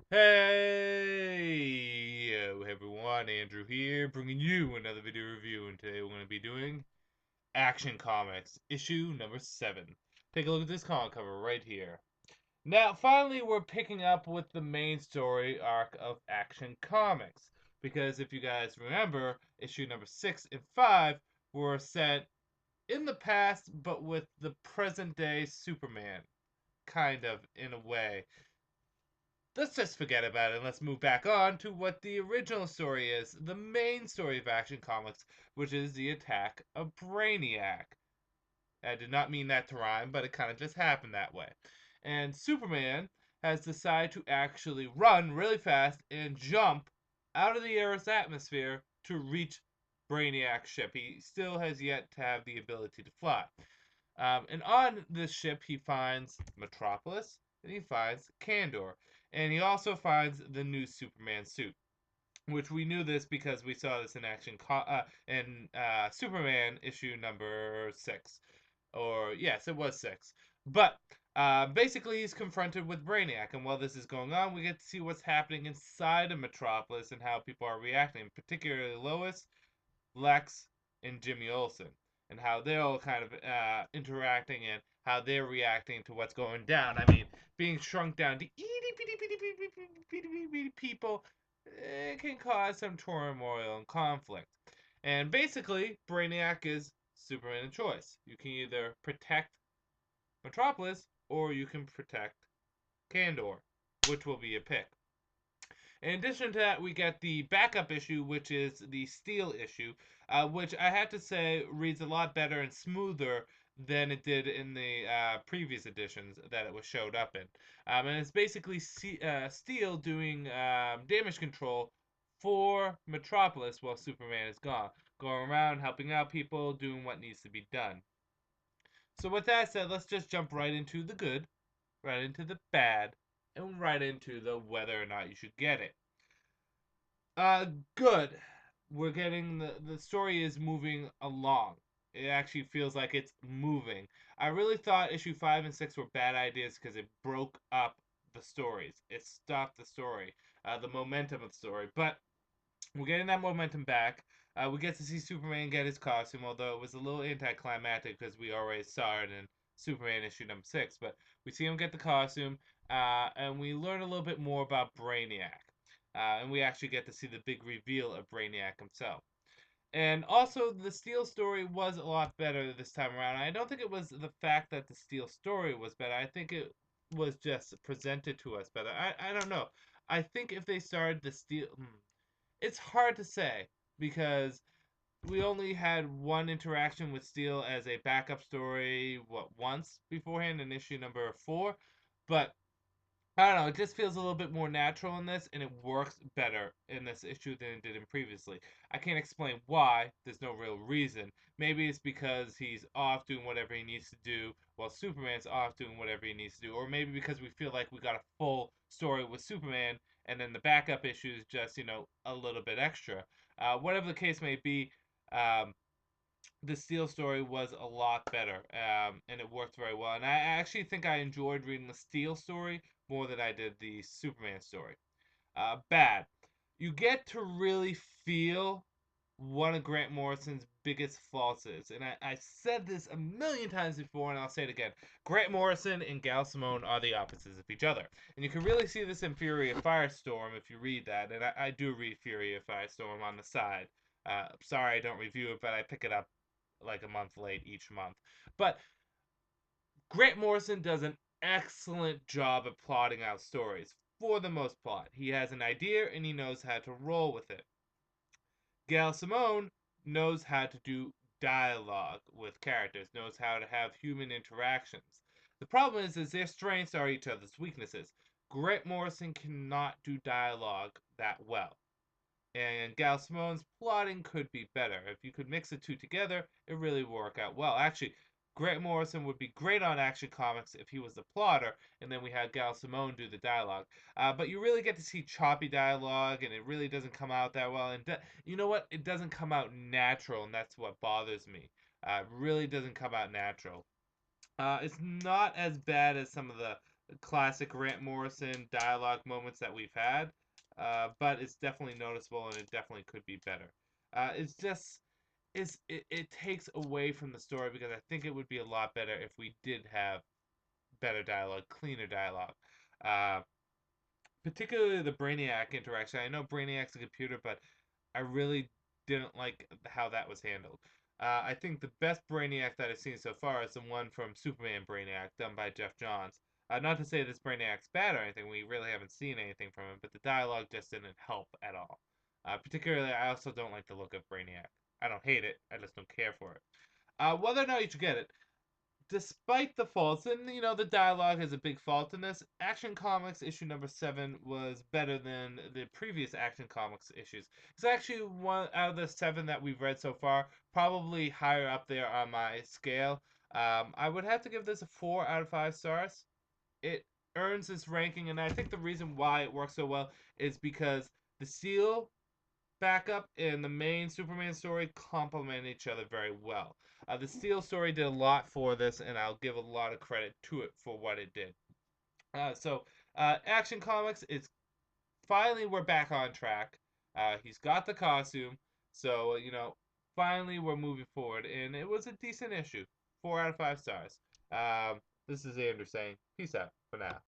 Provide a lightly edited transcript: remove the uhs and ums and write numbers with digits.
Hey, yo, everyone, Andrew here, bringing you another video review, and today we're going to be doing Action Comics, issue number 7. Take a look at this comic cover right here. Now, finally, we're picking up with the main story arc of Action Comics, because if you guys remember, issue number 6 and 5 were set in the past, but with the present-day Superman, kind of, in a way. Let's just forget about it and let's move back on to what the original story is, the main story of Action Comics, which is the attack of Brainiac. I did not mean that to rhyme, but it kind of just happened that way. And Superman has decided to actually run really fast and jump out of the Earth's atmosphere to reach Brainiac's ship. He still has yet to have the ability to fly. And on this ship, he finds Metropolis and he finds Kandor. And he also finds the new Superman suit, which we knew this because we saw this in action in Superman issue number 6. Or, yes, it was 6. But basically, he's confronted with Brainiac. And while this is going on, we get to see what's happening inside of Metropolis and how people are reacting, particularly Lois, Lex, and Jimmy Olsen, and how they're all kind of interacting and how they're reacting to what's going down. I mean, being shrunk down to itty bitty people, it can cause some turmoil and conflict. And basically, Brainiac is Superman of choice. You can either protect Metropolis or you can protect Kandor, which will be a pick. In addition to that, we get the backup issue, which is the Steel issue, which I have to say reads a lot better and smoother than it did in the previous editions that it was showed up in. And it's basically Steel doing damage control for Metropolis while Superman is gone, going around helping out people, doing what needs to be done. So with that said, let's just jump right into the good, right into the bad, and right into the whether or not you should get it. Good. We're getting the story is moving along. It actually feels like it's moving. I really thought issue 5 and 6 were bad ideas because it broke up the stories. It stopped the story, the momentum of the story. But we're getting that momentum back. We get to see Superman get his costume, although it was a little anticlimactic because we already saw it in Superman issue number 6. But we see him get the costume, and we learn a little bit more about Brainiac. And we actually get to see the big reveal of Brainiac himself. And also, the Steel story was a lot better this time around. I don't think it was the fact that the Steel story was better. I think it was just presented to us better. I don't know. I think if they started the Steel. It's hard to say because we only had one interaction with Steel as a backup story, once beforehand in issue number 4. But I don't know, it just feels a little bit more natural in this, and it works better in this issue than it did in previously. I can't explain why, there's no real reason. Maybe it's because he's off doing whatever he needs to do, while Superman's off doing whatever he needs to do. Or maybe because we feel like we got a full story with Superman, and then the backup issue is just, a little bit extra. Whatever the case may be, um, the Steel story was a lot better, and it worked very well. And I actually think I enjoyed reading the Steel story more than I did the Superman story. Bad. You get to really feel one of Grant Morrison's biggest faults is, and I said this a million times before, and I'll say it again. Grant Morrison and Gail Simone are the opposites of each other. And you can really see this in Fury of Firestorm if you read that, and I do read Fury of Firestorm on the side. Sorry I don't review it, but I pick it up like a month late each month. But Grant Morrison does an excellent job at plotting out stories for the most part. He has an idea and he knows how to roll with it. Gail Simone knows how to do dialogue with characters, knows how to have human interactions. The problem is their strengths are each other's weaknesses. Grant Morrison cannot do dialogue that well. And Gail Simone's plotting could be better. If you could mix the two together, it really would work out well. Actually, Grant Morrison would be great on Action Comics if he was the plotter, and then we had Gail Simone do the dialogue. But you really get to see choppy dialogue, and it really doesn't come out that well. And you know what? It doesn't come out natural, and that's what bothers me. It really doesn't come out natural. It's not as bad as some of the classic Grant Morrison dialogue moments that we've had, but it's definitely noticeable and it definitely could be better. It's just it takes away from the story because I think it would be a lot better if we did have better dialogue, cleaner dialogue. Uh, Particularly the Brainiac interaction. I know Brainiac's a computer, but I really didn't like how that was handled. I think the best Brainiac that I've seen so far is the one from Superman Brainiac, done by Jeff Johns. Not to say this Brainiac's bad or anything, we really haven't seen anything from him, but the dialogue just didn't help at all. Particularly, I also don't like the look of Brainiac. I don't hate it, I just don't care for it. Whether or not you should get it, despite the faults, and the dialogue is a big fault in this, Action Comics issue number 7 was better than the previous Action Comics issues. It's actually one out of the 7 that we've read so far, probably higher up there on my scale. I would have to give this a 4 out of 5 stars. It earns this ranking, and I think the reason why it works so well is because the Seal backup and the main Superman story complement each other very well. The Steel story did a lot for this, and I'll give a lot of credit to it for what it did. Action Comics, it's finally we're back on track. He's got the costume, so finally we're moving forward, and it was a decent issue. 4 out of 5 stars. This is Andrew saying peace out for now.